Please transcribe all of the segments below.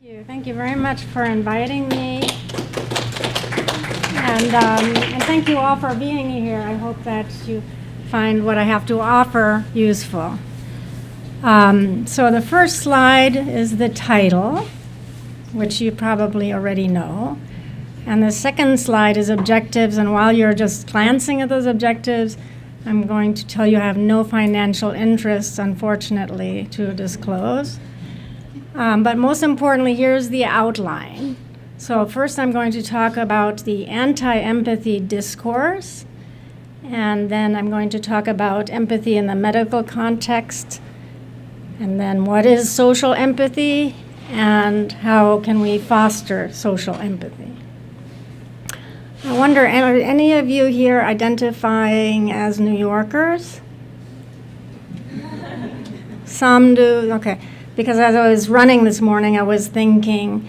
Thank you very much for inviting me. And thank you all for being here. I hope that you find what I have to offer useful. So the first slide is the title, which you probably already know. And the second slide is objectives. And while you're just glancing at those objectives, I'm going to tell you I have no financial interests, unfortunately, to disclose. But most importantly, here's the outline. So first I'm going to talk about the anti-empathy discourse, and then I'm going to talk about empathy in the medical context, and then what is social empathy, and how can we foster social empathy. I wonder, are any of you here identifying as New Yorkers? Some do, okay. Because as I was running this morning, I was thinking,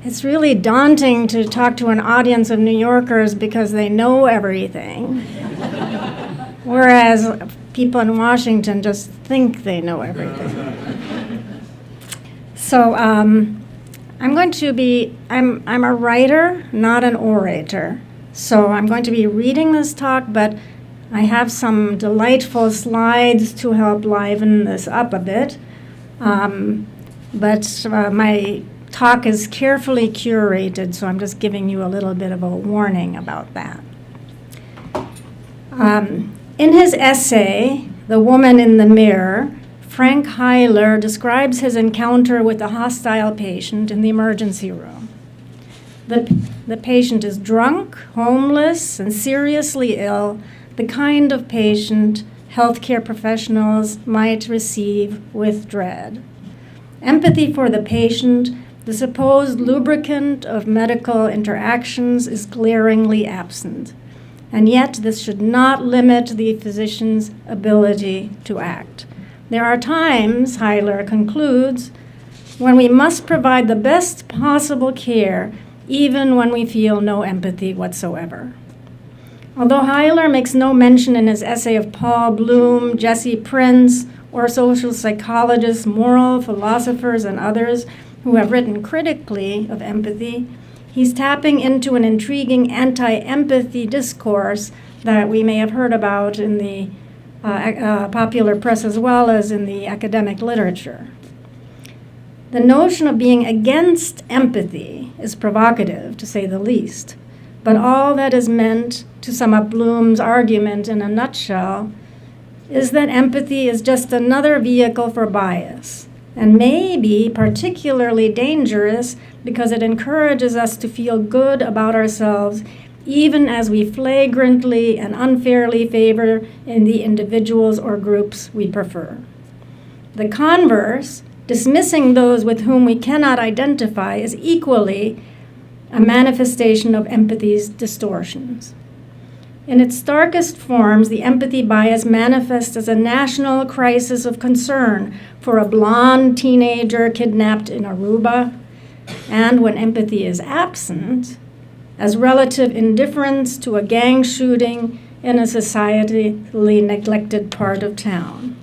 it's really daunting to talk to an audience of New Yorkers because they know everything. Whereas people in Washington just think they know everything. So I'm a writer, not an orator. So I'm going to be reading this talk, but I have some delightful slides to help liven this up a bit. But my talk is carefully curated, so I'm just giving you a little bit of a warning about that. In his essay, The Woman in the Mirror, Frank Heiler describes his encounter with a hostile patient in the emergency room. The patient is drunk, homeless, and seriously ill, the kind of patient healthcare professionals might receive with dread. Empathy for the patient, the supposed lubricant of medical interactions, is glaringly absent. And yet, this should not limit the physician's ability to act. There are times, Heiler concludes, when we must provide the best possible care, even when we feel no empathy whatsoever. Although Heiler makes no mention in his essay of Paul Bloom, Jesse Prince, or social psychologists, moral philosophers, and others who have written critically of empathy, he's tapping into an intriguing anti-empathy discourse that we may have heard about in the popular press as well as in the academic literature. The notion of being against empathy is provocative, to say the least. But all that is meant, to sum up Bloom's argument in a nutshell, is that empathy is just another vehicle for bias, and may be particularly dangerous because it encourages us to feel good about ourselves even as we flagrantly and unfairly favor in the individuals or groups we prefer. The converse, dismissing those with whom we cannot identify, is equally a manifestation of empathy's distortions. In its starkest forms, the empathy bias manifests as a national crisis of concern for a blonde teenager kidnapped in Aruba, and when empathy is absent, as relative indifference to a gang shooting in a societally neglected part of town.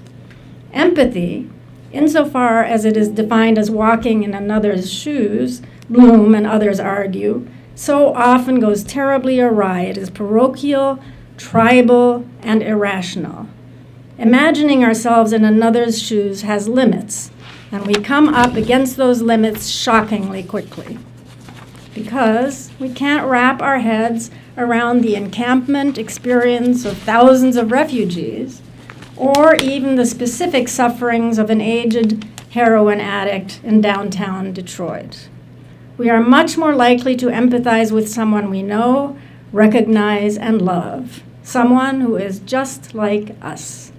Empathy, insofar as it is defined as walking in another's shoes, Bloom and others argue, so often goes terribly awry. It is parochial, tribal, and irrational. Imagining ourselves in another's shoes has limits, and we come up against those limits shockingly quickly, because we can't wrap our heads around the encampment experience of thousands of refugees, or even the specific sufferings of an aged heroin addict in downtown Detroit. We are much more likely to empathize with someone we know, recognize, and love, someone who is just like us.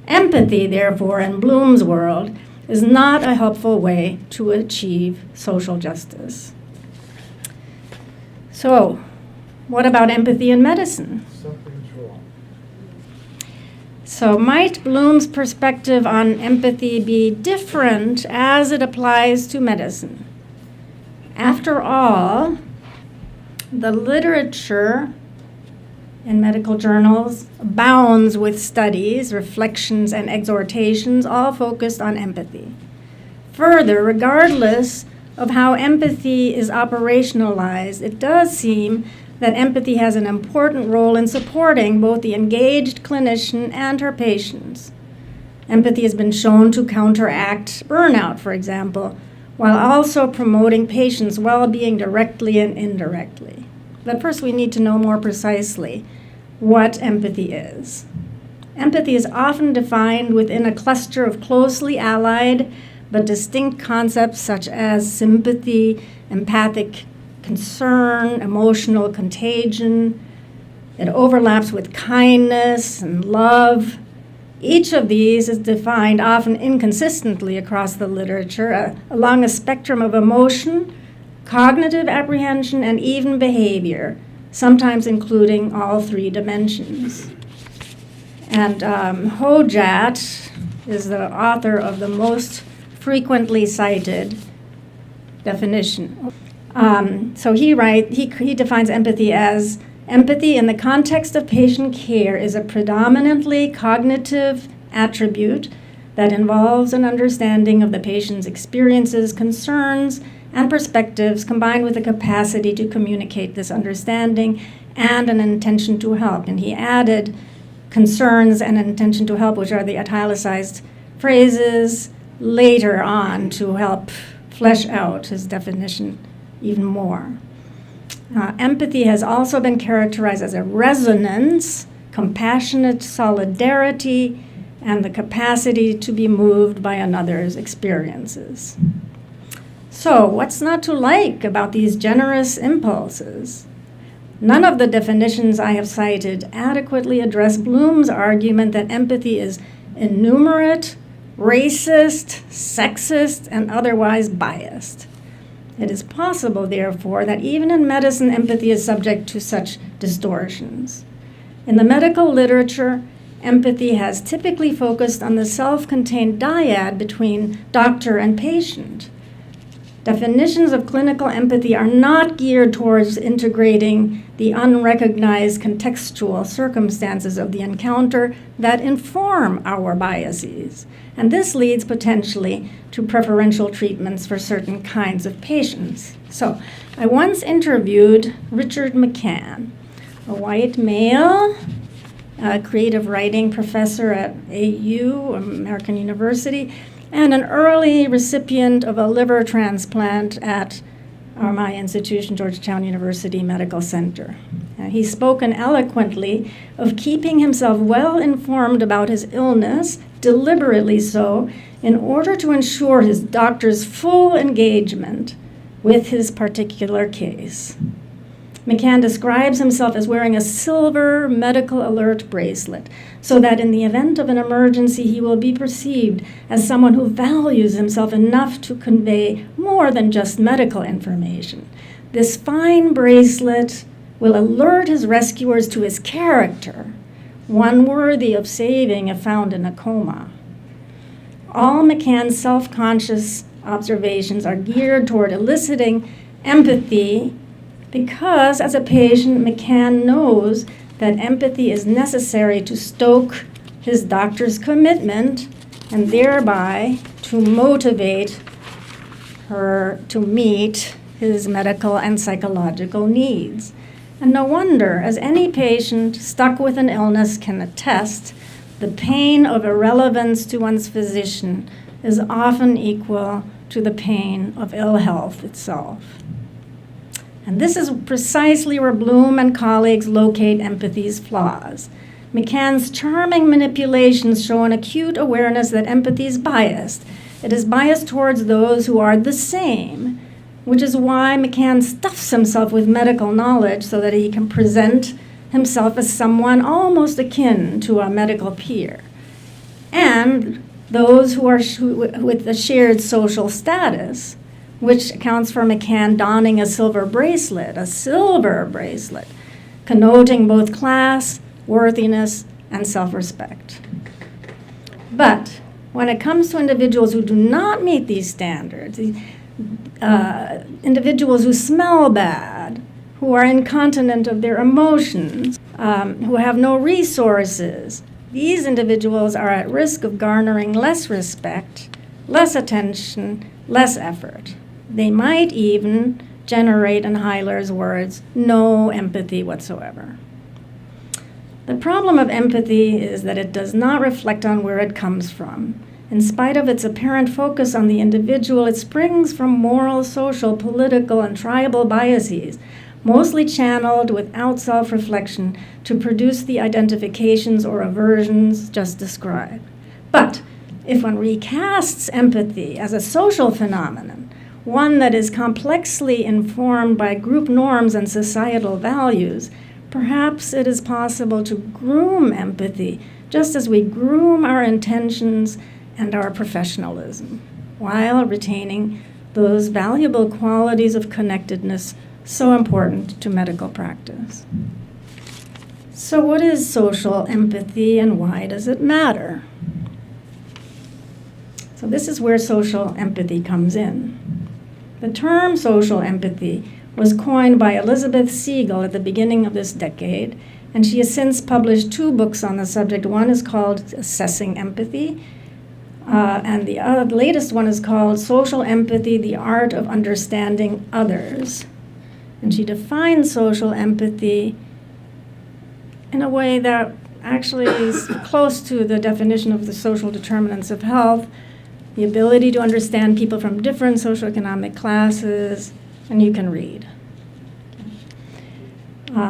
Empathy, therefore, in Bloom's world, is not a helpful way to achieve social justice. So, what about empathy in medicine? Self-control. So might Bloom's perspective on empathy be different as it applies to medicine? After all, the literature in medical journals abounds with studies, reflections, and exhortations all focused on empathy. Further, regardless of how empathy is operationalized, it does seem that empathy has an important role in supporting both the engaged clinician and her patients. Empathy has been shown to counteract burnout, for example, while also promoting patients' well-being directly and indirectly. But first, we need to know more precisely what empathy is. Empathy is often defined within a cluster of closely allied but distinct concepts such as sympathy, empathic concern, emotional contagion. It overlaps with kindness and love. Each of these is defined often inconsistently across the literature along a spectrum of emotion, cognitive apprehension, and even behavior, sometimes including all three dimensions. And Hojat is the author of the most frequently cited definition. So he defines empathy as empathy in the context of patient care is a predominantly cognitive attribute that involves an understanding of the patient's experiences, concerns, and perspectives combined with a capacity to communicate this understanding and an intention to help. And he added concerns and an intention to help, which are the italicized phrases, later on to help flesh out his definition even more. Empathy has also been characterized as a resonance, compassionate solidarity, and the capacity to be moved by another's experiences. So, what's not to like about these generous impulses? None of the definitions I have cited adequately address Bloom's argument that empathy is innumerate, racist, sexist, and otherwise biased. It is possible, therefore, that even in medicine, empathy is subject to such distortions. In the medical literature, empathy has typically focused on the self-contained dyad between doctor and patient. Definitions of clinical empathy are not geared towards integrating the unrecognized contextual circumstances of the encounter that inform our biases. And this leads potentially to preferential treatments for certain kinds of patients. So I once interviewed Richard McCann, a white male, creative writing professor at AU, American University, and an early recipient of a liver transplant at my institution, Georgetown University Medical Center. He's spoken eloquently of keeping himself well informed about his illness, deliberately so, in order to ensure his doctor's full engagement with his particular case. McCann describes himself as wearing a silver medical alert bracelet, so that in the event of an emergency, he will be perceived as someone who values himself enough to convey more than just medical information. This fine bracelet will alert his rescuers to his character, one worthy of saving if found in a coma. All McCann's self-conscious observations are geared toward eliciting empathy because, as a patient, McCann knows that empathy is necessary to stoke his doctor's commitment and thereby to motivate her to meet his medical and psychological needs. And no wonder, as any patient stuck with an illness can attest, the pain of irrelevance to one's physician is often equal to the pain of ill health itself. And this is precisely where Bloom and colleagues locate empathy's flaws. McCann's charming manipulations show an acute awareness that empathy is biased. It is biased towards those who are the same, which is why McCann stuffs himself with medical knowledge so that he can present himself as someone almost akin to a medical peer. And those who are with a shared social status, which accounts for McCann donning a silver bracelet, connoting both class, worthiness, and self-respect. But when it comes to individuals who do not meet these standards, individuals who smell bad, who are incontinent of their emotions, who have no resources, these individuals are at risk of garnering less respect, less attention, less effort. They might even generate, in Heiler's words, no empathy whatsoever. The problem of empathy is that it does not reflect on where it comes from. In spite of its apparent focus on the individual, it springs from moral, social, political, and tribal biases, mostly channeled without self-reflection to produce the identifications or aversions just described. But if one recasts empathy as a social phenomenon, one that is complexly informed by group norms and societal values, perhaps it is possible to groom empathy just as we groom our intentions and our professionalism, while retaining those valuable qualities of connectedness so important to medical practice. So what is social empathy and why does it matter? So this is where social empathy comes in. The term social empathy was coined by Elizabeth Siegel at the beginning of this decade, and she has since published 2 books on the subject. One is called Assessing Empathy, and the latest one is called Social Empathy, The Art of Understanding Others. And she defines social empathy in a way that actually is close to the definition of the social determinants of health, the ability to understand people from different socioeconomic classes, and you can read.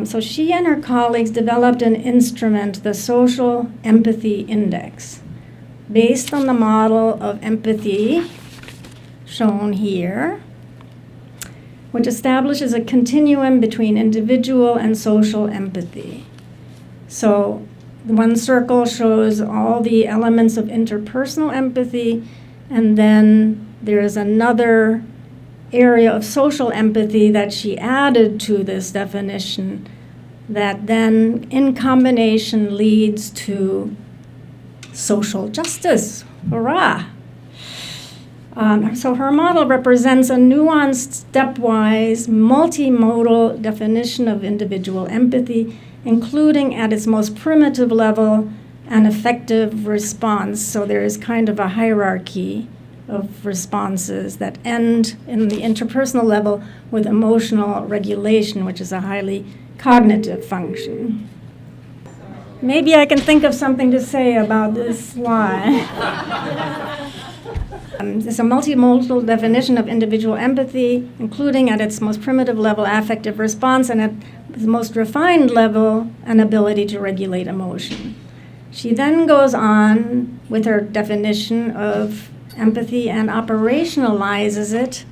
So she and her colleagues developed an instrument, the Social Empathy Index, based on the model of empathy shown here, which establishes a continuum between individual and social empathy. So one circle shows all the elements of interpersonal empathy, and then there's another area of social empathy that she added to this definition that then in combination leads to social justice. Hurrah! So her model represents a nuanced, stepwise, multimodal definition of individual empathy, including at its most primitive level an effective response. So there is kind of a hierarchy of responses that end in the interpersonal level with emotional regulation, which is a highly cognitive function. Maybe I can think of something to say about this slide. It's a multimodal definition of individual empathy, including at its most primitive level affective response, and at the most refined level an ability to regulate emotion. She then goes on with her definition of empathy and operationalizes it.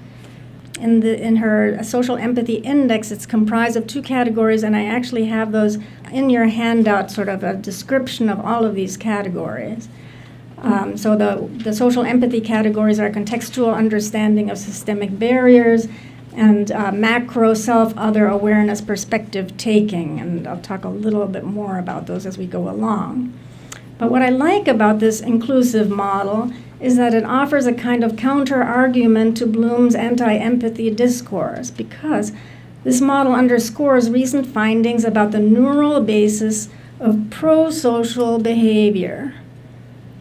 In her social empathy index, it's comprised of 2 categories, and I actually have those in your handout, sort of a description of all of these categories. So the social empathy categories are contextual understanding of systemic barriers and macro self-other awareness perspective taking, and I'll talk a little bit more about those as we go along. But what I like about this inclusive model is that it offers a kind of counter-argument to Bloom's anti-empathy discourse, because this model underscores recent findings about the neural basis of prosocial behavior,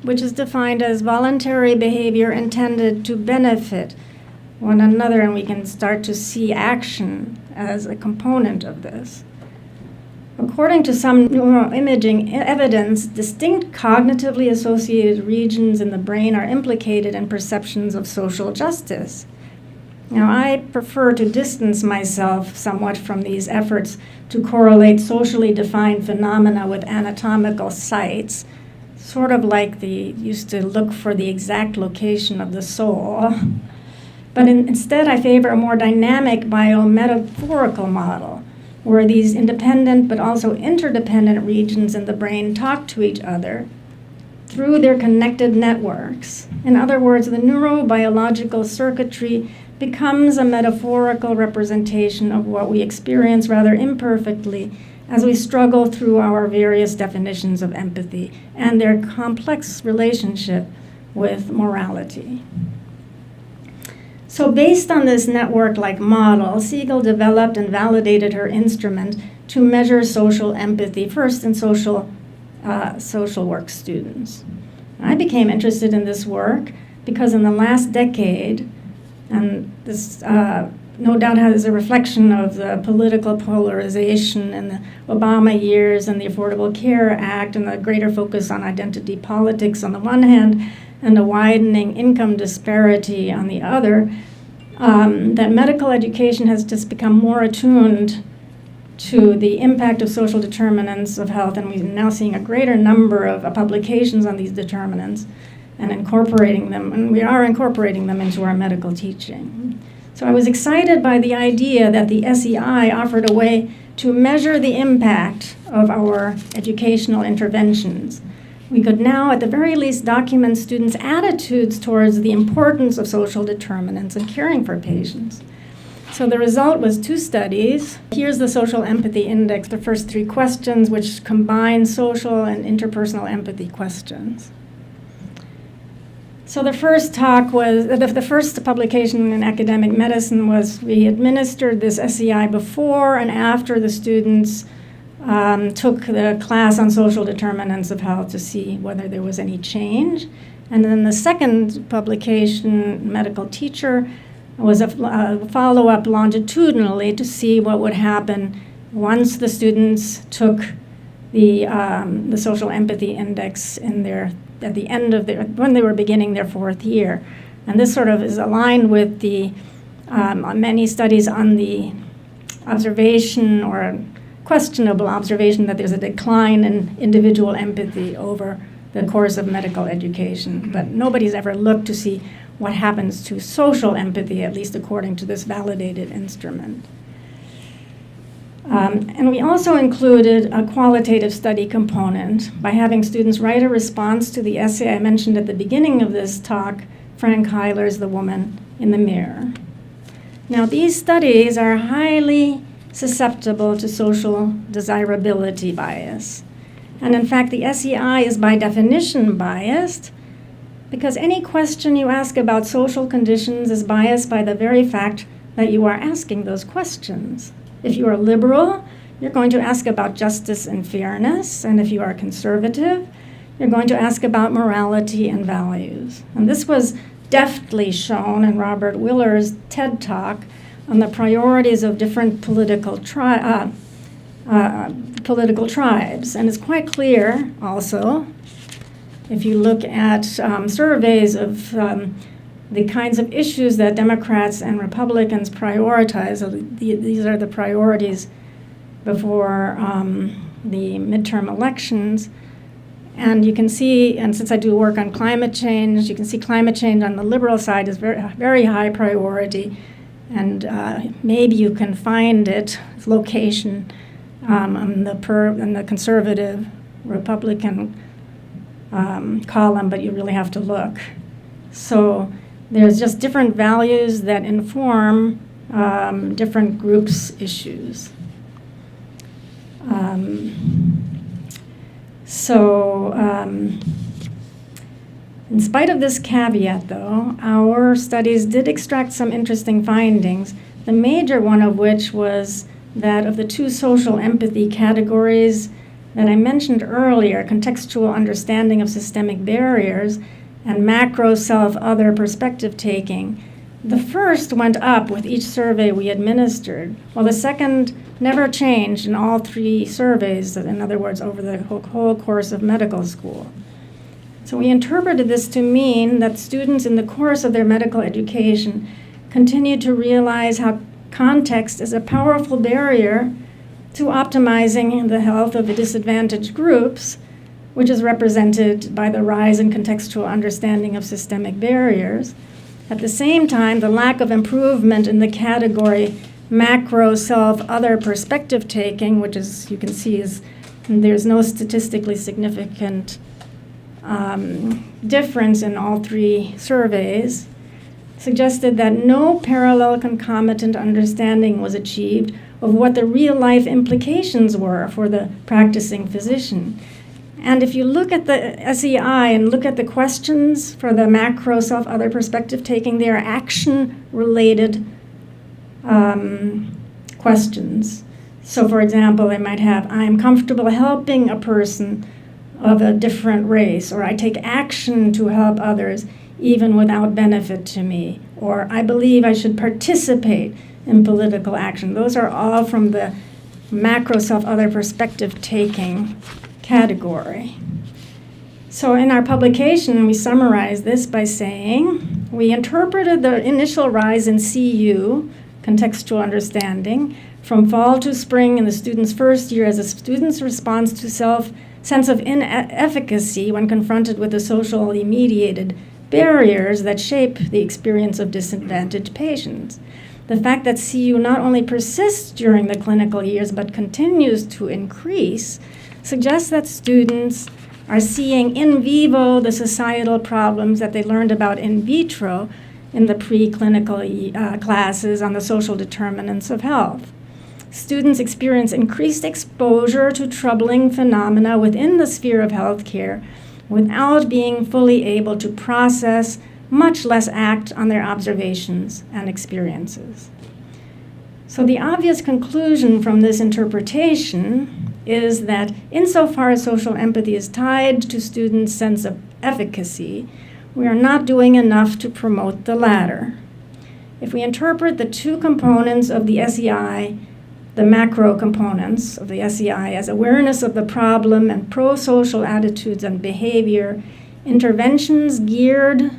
which is defined as voluntary behavior intended to benefit one another, and we can start to see action as a component of this. According to some neuroimaging evidence, distinct cognitively associated regions in the brain are implicated in perceptions of social justice. Now, I prefer to distance myself somewhat from these efforts to correlate socially defined phenomena with anatomical sites, sort of like they used to look for the exact location of the soul. But instead, I favor a more dynamic biometaphorical model, where these independent but also interdependent regions in the brain talk to each other through their connected networks. In other words, the neurobiological circuitry becomes a metaphorical representation of what we experience rather imperfectly as we struggle through our various definitions of empathy and their complex relationship with morality. So based on this network-like model, Siegel developed and validated her instrument to measure social empathy, first in social work students. I became interested in this work because in the last decade, And this no doubt is a reflection of the political polarization in the Obama years and the Affordable Care Act and the greater focus on identity politics on the one hand and a widening income disparity on the other, that medical education has just become more attuned to the impact of social determinants of health, and we're now seeing a greater number of publications on these determinants and incorporating them, and we are incorporating them into our medical teaching. So I was excited by the idea that the SEI offered a way to measure the impact of our educational interventions. We could now, at the very least, document students' attitudes towards the importance of social determinants in caring for patients. So the result was 2 studies. Here's the Social Empathy Index, the first 3 questions, which combine social and interpersonal empathy questions. So the first talk was, the first publication in academic medicine was we administered this SEI before and after the students took the class on social determinants of health to see whether there was any change. And then the second publication, Medical Teacher, was a follow-up longitudinally to see what would happen once the students took the social empathy index in at the end of when they were beginning their 4th year. And this sort of is aligned with the many studies on the observation or questionable observation that there's a decline in individual empathy over the course of medical education. But nobody's ever looked to see what happens to social empathy, at least according to this validated instrument. And we also included a qualitative study component by having students write a response to the essay I mentioned at the beginning of this talk, Frank Heiler's The Woman in the Mirror. Now, these studies are highly susceptible to social desirability bias. And in fact, the SEI is by definition biased because any question you ask about social conditions is biased by the very fact that you are asking those questions. If you are liberal, you're going to ask about justice and fairness, and if you are conservative, you're going to ask about morality and values. And this was deftly shown in Robert Willer's TED Talk on the priorities of different political tribes. And it's quite clear also, if you look at surveys of the kinds of issues that Democrats and Republicans prioritize. So these are the priorities before the midterm elections. And you can see, and since I do work on climate change, you can see climate change on the liberal side is very, very high priority. And maybe you can find its location in the conservative Republican column, but you really have to look. So there's just different values that inform different groups' issues. In spite of this caveat, though, our studies did extract some interesting findings, the major one of which was that of the 2 social empathy categories that I mentioned earlier, contextual understanding of systemic barriers and macro self-other perspective taking, the first went up with each survey we administered, while the second never changed in all 3 surveys, in other words, over the whole course of medical school. So we interpreted this to mean that students in the course of their medical education continued to realize how context is a powerful barrier to optimizing the health of the disadvantaged groups, which is represented by the rise in contextual understanding of systemic barriers. At the same time, the lack of improvement in the category macro self-other perspective taking, which is, you can see, there's no statistically significant difference in all 3 surveys, suggested that no parallel concomitant understanding was achieved of what the real-life implications were for the practicing physician. And if you look at the SEI and look at the questions for the macro self-other perspective taking, they are action-related questions. So for example, they might have, I'm comfortable helping a person of a different race, or I take action to help others, even without benefit to me, or I believe I should participate in political action. Those are all from the macro self-other perspective taking category. So in our publication, we summarize this by saying, we interpreted the initial rise in CU, contextual understanding, from fall to spring in the student's first year as a student's response to sense of inefficacy when confronted with the socially mediated barriers that shape the experience of disadvantaged patients. The fact that CU not only persists during the clinical years but continues to increase suggests that students are seeing in vivo the societal problems that they learned about in vitro in the preclinical classes on the social determinants of health. Students experience increased exposure to troubling phenomena within the sphere of healthcare without being fully able to process, much less act on their observations and experiences. So the obvious conclusion from this interpretation is that insofar as social empathy is tied to students' sense of efficacy, we are not doing enough to promote the latter. If we interpret the two components of the SEI, the macro components of the SEI, as awareness of the problem and pro-social attitudes and behavior, interventions geared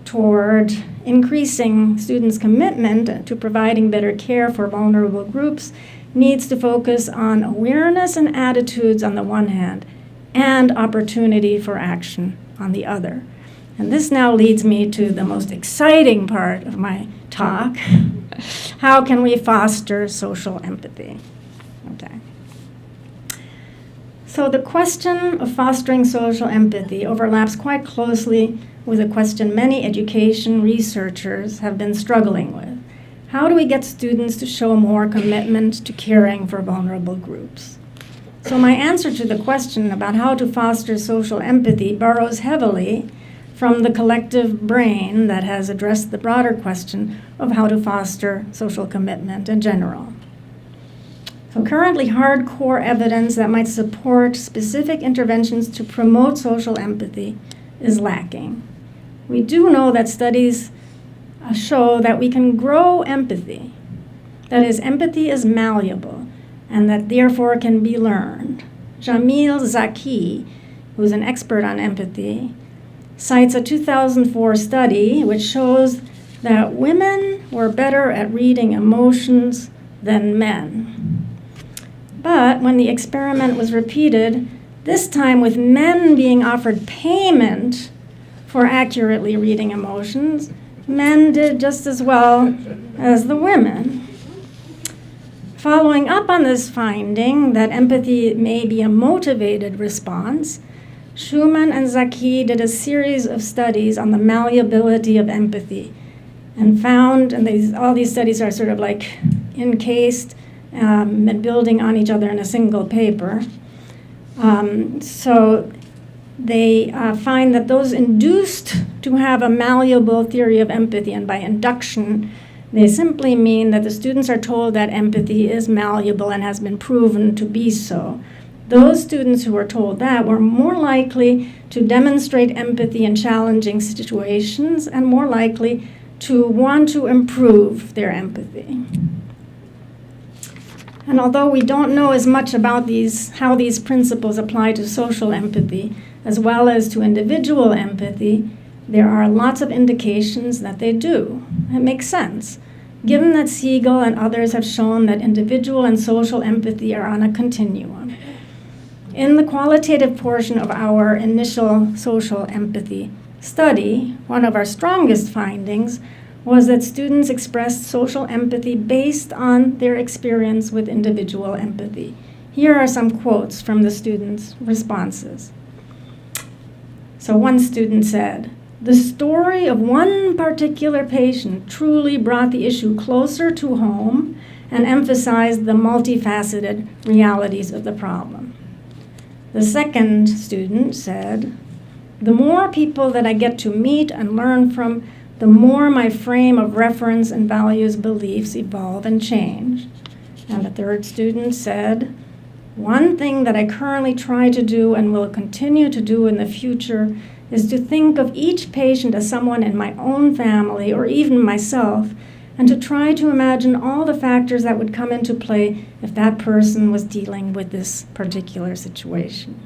toward increasing students' commitment to providing better care for vulnerable groups needs to focus on awareness and attitudes on the one hand and opportunity for action on the other. And this now leads me to the most exciting part of my talk. How can we foster social empathy? Okay. So the question of fostering social empathy overlaps quite closely with a question many education researchers have been struggling with. How do we get students to show more commitment to caring for vulnerable groups? So my answer to the question about how to foster social empathy borrows heavily from the collective brain that has addressed the broader question of how to foster social commitment in general. So currently, hardcore evidence that might support specific interventions to promote social empathy is lacking. We do know that studies show that we can grow empathy. That is, empathy is malleable and that therefore can be learned. Jamil Zaki, who's an expert on empathy, cites a 2004 study which shows that women were better at reading emotions than men. But when the experiment was repeated, this time with men being offered payment for accurately reading emotions, men did just as well as the women. Following up on this finding that empathy may be a motivated response, Schumann and Zaki did a series of studies on the malleability of empathy and found, and all these studies are sort of like encased and building on each other in a single paper. So they find that those induced to have a malleable theory of empathy, and by induction, they simply mean that the students are told that empathy is malleable and has been proven to be so. Those students who were told that were more likely to demonstrate empathy in challenging situations and more likely to want to improve their empathy. And although we don't know as much about how these principles apply to social empathy as well as to individual empathy, there are lots of indications that they do. It makes sense, given that Siegel and others have shown that individual and social empathy are on a continuum. In the qualitative portion of our initial social empathy study, one of our strongest findings was that students expressed social empathy based on their experience with individual empathy. Here are some quotes from the students' responses. So one student said, "The story of one particular patient truly brought the issue closer to home and emphasized the multifaceted realities of the problem." The second student said, "The more people that I get to meet and learn from, the more my frame of reference and values beliefs evolve and change." And the third student said, One thing that I currently try to do and will continue to do in the future is to think of each patient as someone in my own family or even myself, and to try to imagine all the factors that would come into play if that person was dealing with this particular situation.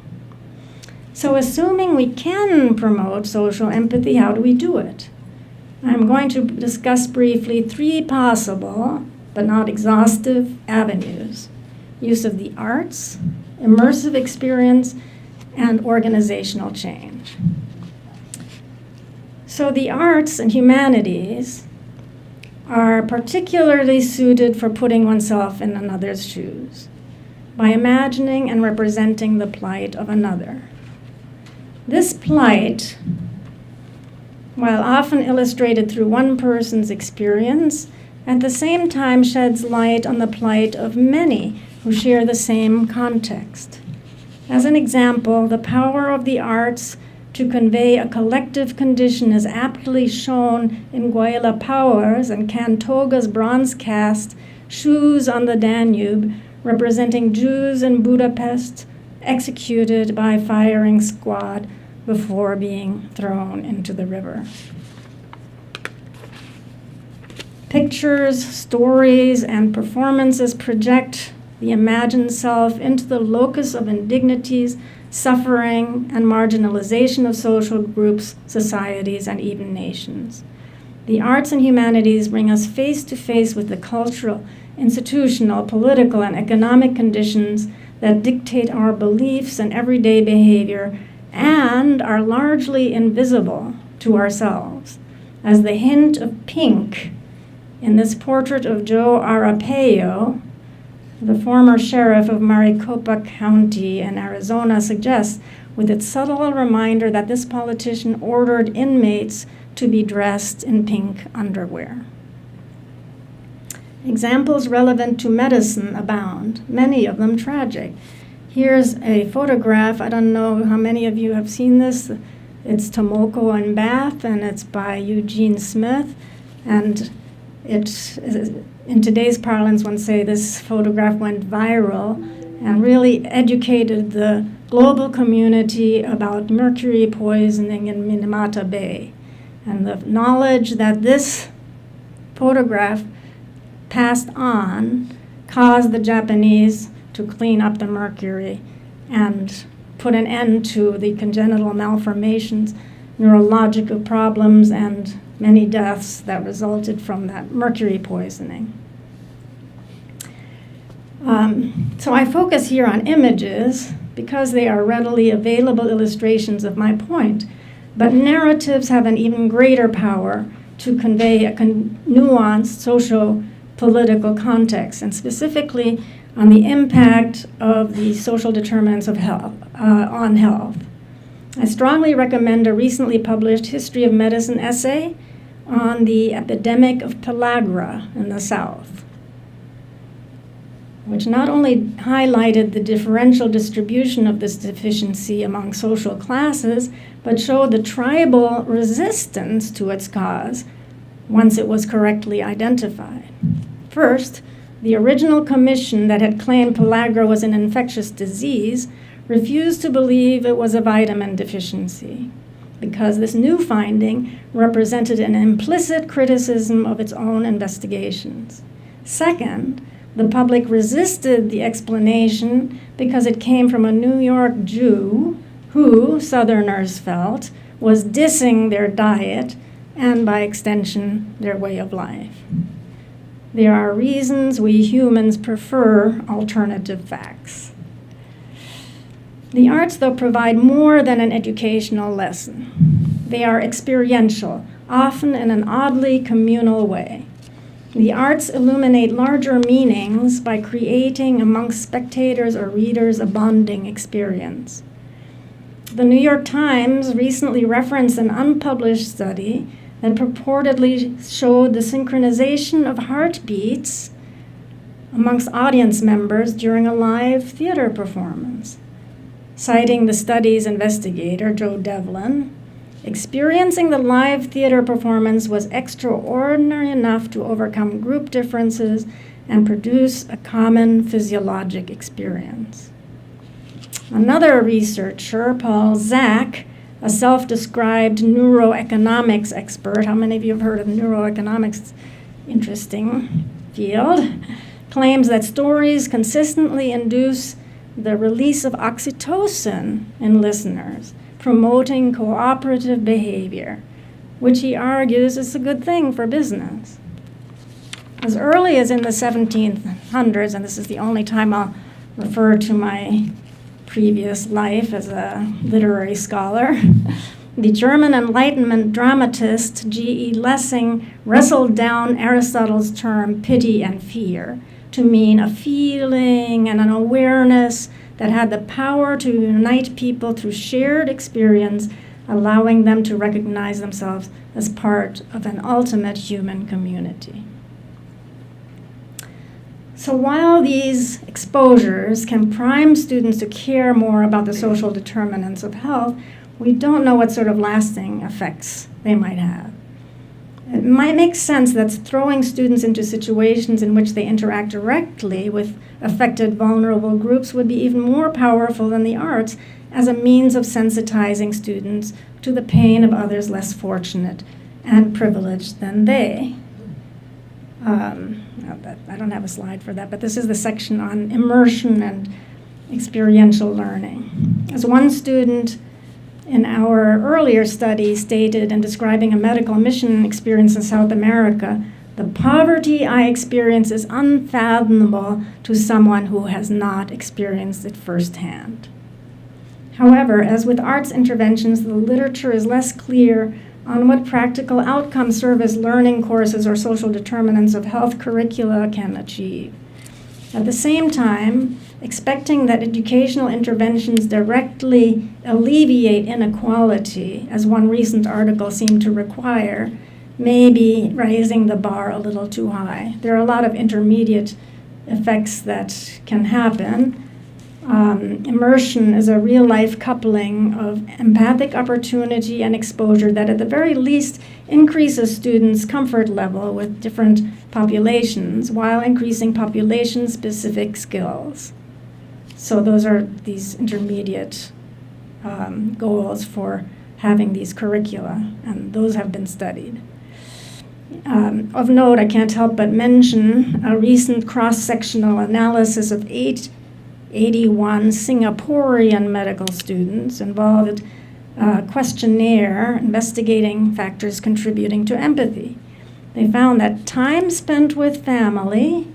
So assuming we can promote social empathy, how do we do it? I'm going to discuss briefly 3 possible, but not exhaustive, avenues: use of the arts, immersive experience, and organizational change. So the arts and humanities are particularly suited for putting oneself in another's shoes by imagining and representing the plight of another. This plight, while often illustrated through one person's experience, at the same time sheds light on the plight of many who share the same context. As an example, the power of the arts to convey a collective condition is aptly shown in Guayla Powers and Cantoga's bronze cast, Shoes on the Danube, representing Jews in Budapest, executed by firing squad before being thrown into the river. Pictures, stories, and performances project the imagined self into the locus of indignities, suffering, and marginalization of social groups, societies, and even nations. The arts and humanities bring us face to face with the cultural, institutional, political, and economic conditions that dictate our beliefs and everyday behavior and are largely invisible to ourselves, as the hint of pink in this portrait of Joe Arpaio, the former sheriff of Maricopa County in Arizona, suggests, with its subtle reminder that this politician ordered inmates to be dressed in pink underwear. Examples relevant to medicine abound, many of them tragic. Here's a photograph. I don't know how many of you have seen this. It's Tomoko and Bath, and it's by Eugene Smith. And it, in today's parlance, one say this photograph went viral and really educated the global community about mercury poisoning in Minamata Bay. And the knowledge that this photograph passed on caused the Japanese to clean up the mercury and put an end to the congenital malformations, neurological problems, and many deaths that resulted from that mercury poisoning. So I focus here on images because they are readily available illustrations of my point, but narratives have an even greater power to convey a nuanced socio-political context, and specifically on the impact of the social determinants of health on health. I strongly recommend a recently published History of Medicine essay on the epidemic of pellagra in the South, which not only highlighted the differential distribution of this deficiency among social classes, but showed the tribal resistance to its cause once it was correctly identified. First, the original commission that had claimed pellagra was an infectious disease refused to believe it was a vitamin deficiency, because this new finding represented an implicit criticism of its own investigations. Second, the public resisted the explanation because it came from a New York Jew who, Southerners felt, was dissing their diet and, by extension, their way of life. There are reasons we humans prefer alternative facts. The arts, though, provide more than an educational lesson. They are experiential, often in an oddly communal way. The arts illuminate larger meanings by creating amongst spectators or readers a bonding experience. The New York Times recently referenced an unpublished study that purportedly showed the synchronization of heartbeats amongst audience members during a live theater performance. Citing the study's investigator, Joe Devlin, experiencing the live theater performance was extraordinary enough to overcome group differences and produce a common physiologic experience. Another researcher, Paul Zak, a self-described neuroeconomics expert — how many of you have heard of neuroeconomics? Interesting field — claims that stories consistently induce the release of oxytocin in listeners, promoting cooperative behavior, which he argues is a good thing for business. As early as in the 1700s, and this is the only time I'll refer to my previous life as a literary scholar, the German Enlightenment dramatist G.E. Lessing wrestled down Aristotle's term pity and fear to mean a feeling and an awareness that had the power to unite people through shared experience, allowing them to recognize themselves as part of an ultimate human community. So while these exposures can prime students to care more about the social determinants of health, we don't know what sort of lasting effects they might have. It might make sense that throwing students into situations in which they interact directly with affected vulnerable groups would be even more powerful than the arts as a means of sensitizing students to the pain of others less fortunate and privileged than they. I don't have a slide for that, but this is the section on immersion and experiential learning. As one student in our earlier study stated in describing a medical mission experience in South America, "The poverty I experience is unfathomable to someone who has not experienced it firsthand." However, as with arts interventions, the literature is less clear on what practical outcome service learning courses or social determinants of health curricula can achieve. At the same time, expecting that educational interventions directly alleviate inequality, as one recent article seemed to require, may be raising the bar a little too high. There are a lot of intermediate effects that can happen. Immersion is a real-life coupling of empathic opportunity and exposure that at the very least increases students' comfort level with different populations while increasing population-specific skills. So those are these intermediate goals for having these curricula, and those have been studied. Of note, I can't help but mention a recent cross-sectional analysis of 81 Singaporean medical students involved a questionnaire investigating factors contributing to empathy. They found that time spent with family,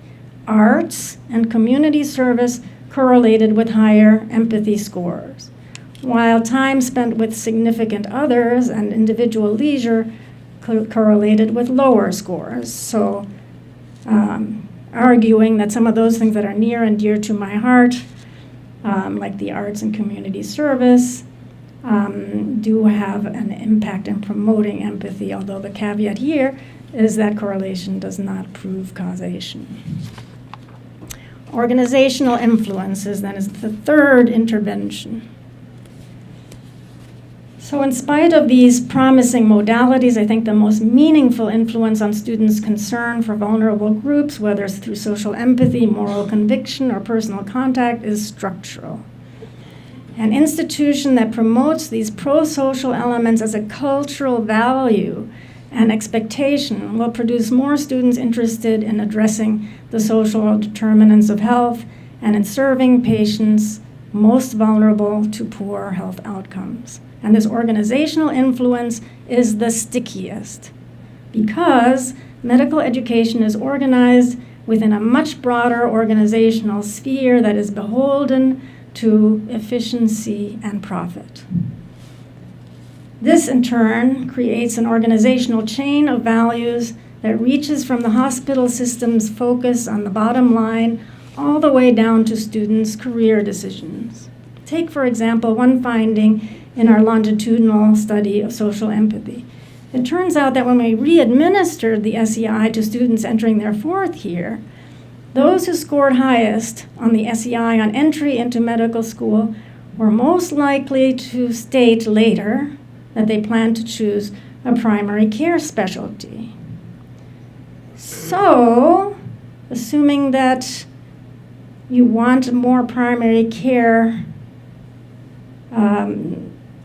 arts, and community service correlated with higher empathy scores, while time spent with significant others and individual leisure correlated with lower scores. So arguing that some of those things that are near and dear to my heart, like the arts and community service, do have an impact in promoting empathy, although the caveat here is that correlation does not prove causation. Organizational influences, then, is the third intervention. So in spite of these promising modalities, I think the most meaningful influence on students' concern for vulnerable groups, whether it's through social empathy, moral conviction, or personal contact, is structural. An institution that promotes these pro-social elements as a cultural value and expectation will produce more students interested in addressing the social determinants of health and in serving patients most vulnerable to poor health outcomes. And this organizational influence is the stickiest because medical education is organized within a much broader organizational sphere that is beholden to efficiency and profit. This, in turn, creates an organizational chain of values that reaches from the hospital system's focus on the bottom line all the way down to students' career decisions. Take, for example, one finding in our longitudinal study of social empathy. It turns out that when we re-administered the SEI to students entering their fourth year, those who scored highest on the SEI on entry into medical school were most likely to state later that they plan to choose a primary care specialty. So, assuming that you want more primary care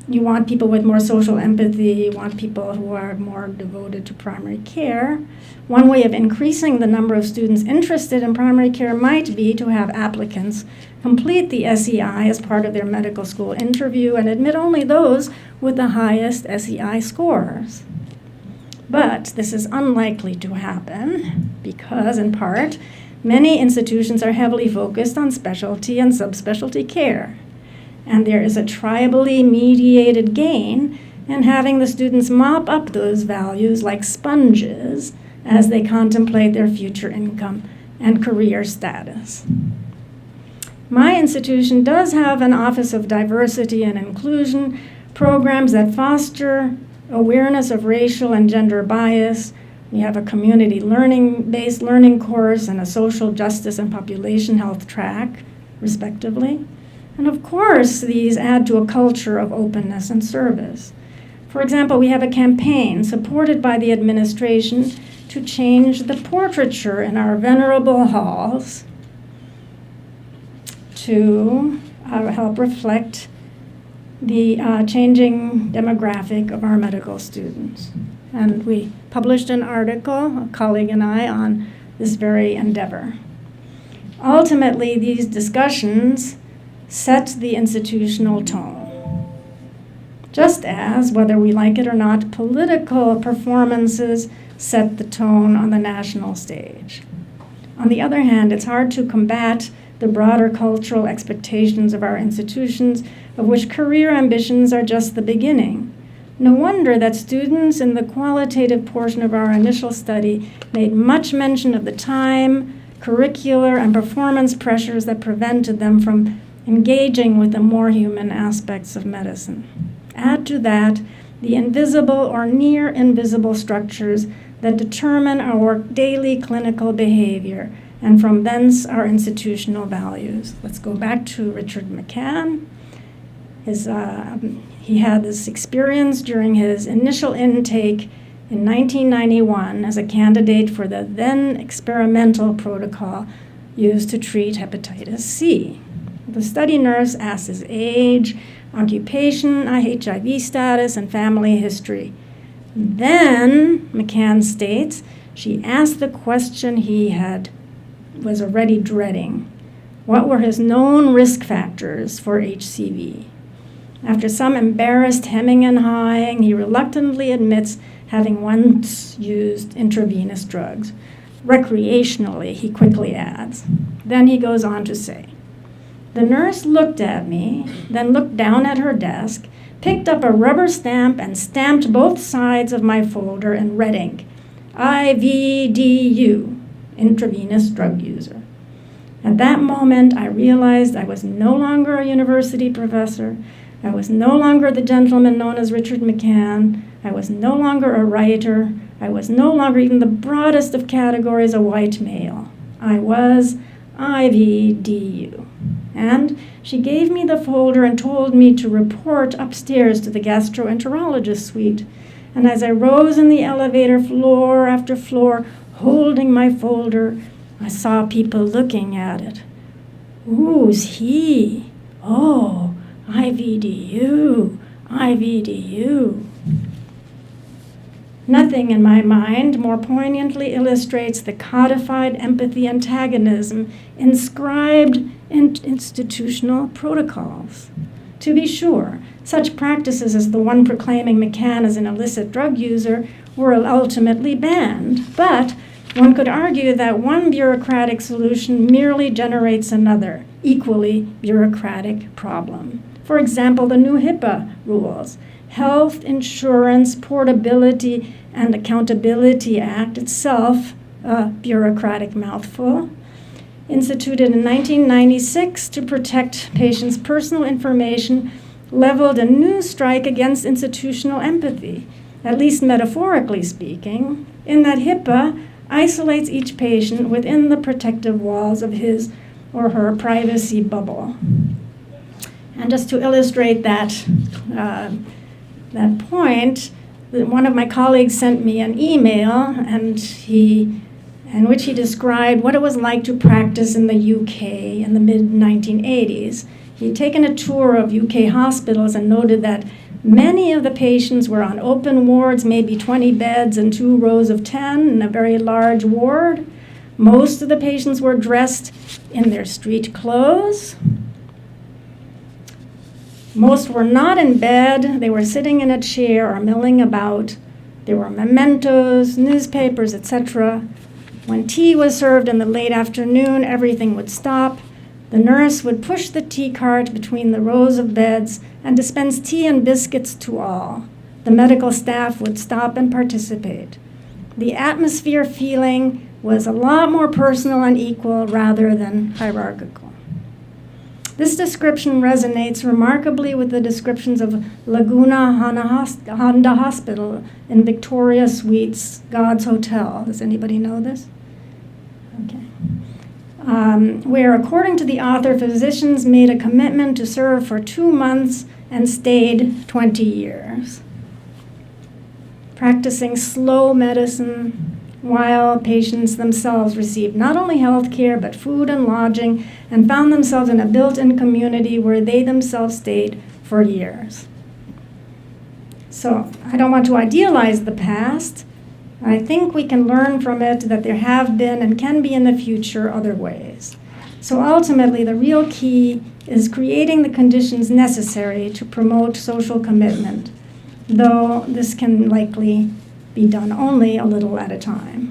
You want people with more social empathy, you want people who are more devoted to primary care. One way of increasing the number of students interested in primary care might be to have applicants complete the SEI as part of their medical school interview and admit only those with the highest SEI scores. But this is unlikely to happen because, in part, many institutions are heavily focused on specialty and subspecialty care. And there is a tribally mediated gain in having the students mop up those values like sponges as they contemplate their future income and career status. My institution does have an Office of Diversity and Inclusion, programs that foster awareness of racial and gender bias. We have a community learning-based learning course and a social justice and population health track, respectively. And of course, these add to a culture of openness and service. For example, we have a campaign supported by the administration to change the portraiture in our venerable halls to help reflect the changing demographic of our medical students. And we published an article, a colleague and I, on this very endeavor. Ultimately, these discussions set the institutional tone. Just as, whether we like it or not, political performances set the tone on the national stage. On the other hand, it's hard to combat the broader cultural expectations of our institutions, of which career ambitions are just the beginning. No wonder that students in the qualitative portion of our initial study made much mention of the time, curricular, and performance pressures that prevented them from engaging with the more human aspects of medicine. Add to that the invisible or near invisible structures that determine our daily clinical behavior, and from thence our institutional values. Let's go back to Richard McCann. He had this experience during his initial intake in 1991 as a candidate for the then experimental protocol used to treat hepatitis C. The study nurse asked his age, occupation, HIV status, and family history. Then, McCann states, she asked the question he was already dreading. What were his known risk factors for HCV? After some embarrassed hemming and hawing, he reluctantly admits having once used intravenous drugs. Recreationally, he quickly adds. Then he goes on to say, the nurse looked at me, then looked down at her desk, picked up a rubber stamp and stamped both sides of my folder in red ink. IVDU, intravenous drug user. At that moment, I realized I was no longer a university professor. I was no longer the gentleman known as Richard McCann. I was no longer a writer. I was no longer even the broadest of categories a white male. I was IVDU. And she gave me the folder and told me to report upstairs to the gastroenterologist suite. And as I rose in the elevator floor after floor, holding my folder, I saw people looking at it. Who's he? Oh, IVDU, IVDU. Nothing in my mind more poignantly illustrates the codified empathy antagonism inscribed in institutional protocols. To be sure, such practices as the one proclaiming McCann as an illicit drug user were ultimately banned, but one could argue that one bureaucratic solution merely generates another, equally bureaucratic problem. For example, the new HIPAA rules, Health Insurance Portability and Accountability Act, itself a bureaucratic mouthful, instituted in 1996 to protect patients' personal information, leveled a new strike against institutional empathy, at least metaphorically speaking, in that HIPAA isolates each patient within the protective walls of his or her privacy bubble. And just to illustrate that point, one of my colleagues sent me an email in which he described what it was like to practice in the UK in the mid-1980s. He'd taken a tour of UK hospitals and noted that many of the patients were on open wards, maybe 20 beds and 2 rows of 10 in a very large ward. Most of the patients were dressed in their street clothes. Most were not in bed. They were sitting in a chair or milling about. There were mementos, newspapers, etc. When tea was served in the late afternoon, everything would stop. The nurse would push the tea cart between the rows of beds and dispense tea and biscuits to all. The medical staff would stop and participate. The atmosphere feeling was a lot more personal and equal rather than hierarchical. This description resonates remarkably with the descriptions of Laguna Honda Hospital in Victoria Suites, God's Hotel. Does anybody know this? Okay. Where, according to the author, physicians made a commitment to serve for 2 months and stayed 20 years, practicing slow medicine while patients themselves received not only health care but food and lodging, and found themselves in a built-in community where they themselves stayed for years. So I don't want to idealize the past. I think we can learn from it that there have been and can be in the future other ways. So ultimately, the real key is creating the conditions necessary to promote social commitment, though this can likely be done only a little at a time.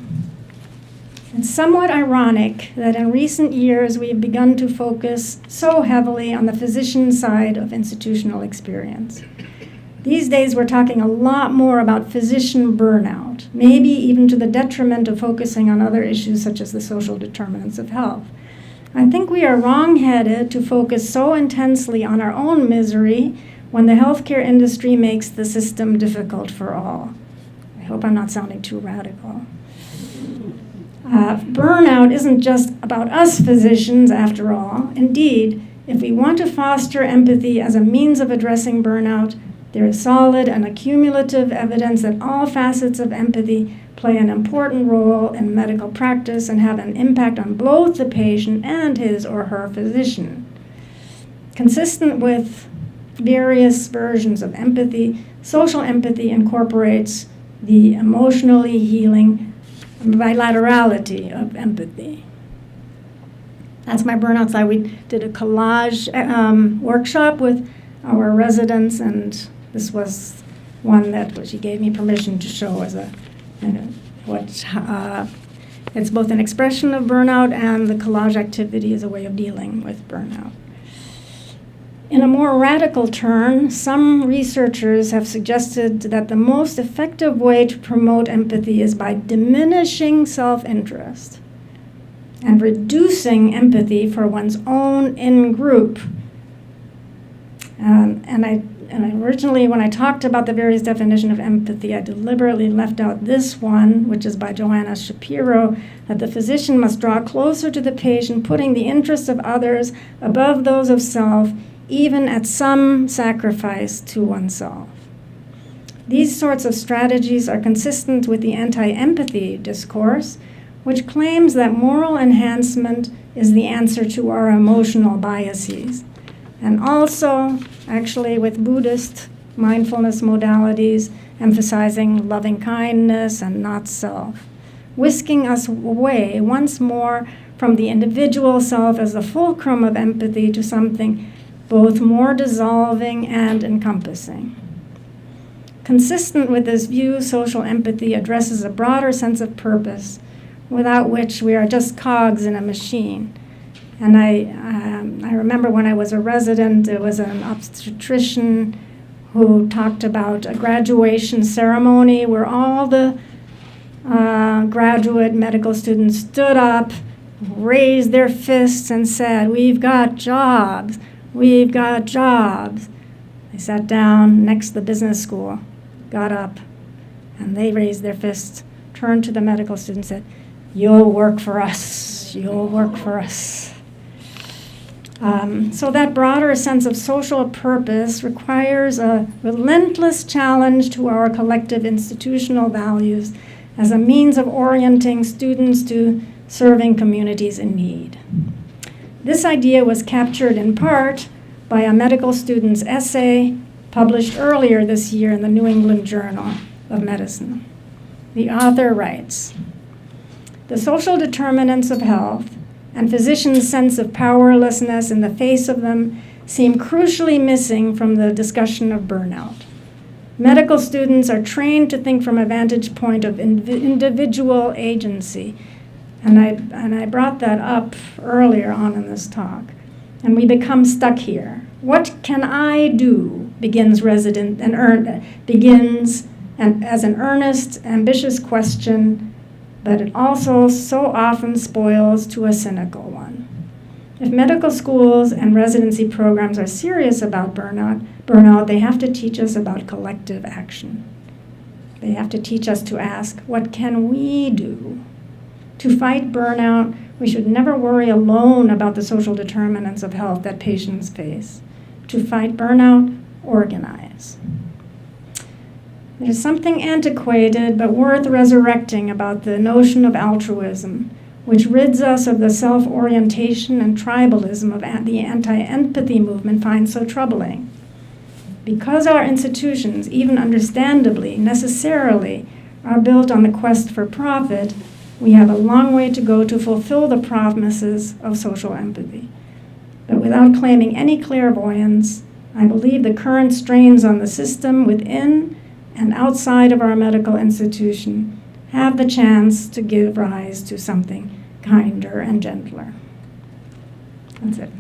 It's somewhat ironic that in recent years we have begun to focus so heavily on the physician side of institutional experience. These days we're talking a lot more about physician burnout, maybe even to the detriment of focusing on other issues such as the social determinants of health. I think we are wrong-headed to focus so intensely on our own misery when the healthcare industry makes the system difficult for all. I hope I'm not sounding too radical. Burnout isn't just about us physicians, after all. Indeed, if we want to foster empathy as a means of addressing burnout, there is solid and accumulative evidence that all facets of empathy play an important role in medical practice and have an impact on both the patient and his or her physician. Consistent with various versions of empathy, social empathy incorporates the emotionally healing bilaterality of empathy. That's my burnout slide. We did a collage workshop with our residents, and this was one that she gave me permission to show as it's both an expression of burnout, and the collage activity is a way of dealing with burnout. In a more radical turn, some researchers have suggested that the most effective way to promote empathy is by diminishing self-interest and reducing empathy for one's own in-group. And originally, when I talked about the various definitions of empathy, I deliberately left out this one, which is by Joanna Shapiro, that the physician must draw closer to the patient, putting the interests of others above those of self, even at some sacrifice to oneself. These sorts of strategies are consistent with the anti-empathy discourse, which claims that moral enhancement is the answer to our emotional biases, and also actually with Buddhist mindfulness modalities emphasizing loving kindness and not self, whisking us away once more from the individual self as the fulcrum of empathy to something both more dissolving and encompassing. Consistent with this view, social empathy addresses a broader sense of purpose, without which we are just cogs in a machine. And I remember when I was a resident, there was an obstetrician who talked about a graduation ceremony where all the graduate medical students stood up, raised their fists, and said, "We've got jobs. We've got jobs." They sat down next to the business school, got up, and they raised their fists, turned to the medical student, and said, "You'll work for us. You'll work for us." So that broader sense of social purpose requires a relentless challenge to our collective institutional values as a means of orienting students to serving communities in need. This idea was captured in part by a medical student's essay published earlier this year in the New England Journal of Medicine. The author writes, "The social determinants of health and physicians' sense of powerlessness in the face of them seem crucially missing from the discussion of burnout. Medical students are trained to think from a vantage point of individual agency." And I brought that up earlier on in this talk. And we become stuck here. What can I do? Begins as an earnest, ambitious question, but it also so often spoils to a cynical one. If medical schools and residency programs are serious about burnout, they have to teach us about collective action. They have to teach us to ask, what can we do? To fight burnout, we should never worry alone about the social determinants of health that patients face. To fight burnout, organize. There's something antiquated but worth resurrecting about the notion of altruism, which rids us of the self-orientation and tribalism of the anti-empathy movement finds so troubling. Because our institutions, even understandably, necessarily, are built on the quest for profit, we have a long way to go to fulfill the promises of social empathy. But without claiming any clairvoyance, I believe the current strains on the system within and outside of our medical institution have the chance to give rise to something kinder and gentler. That's it.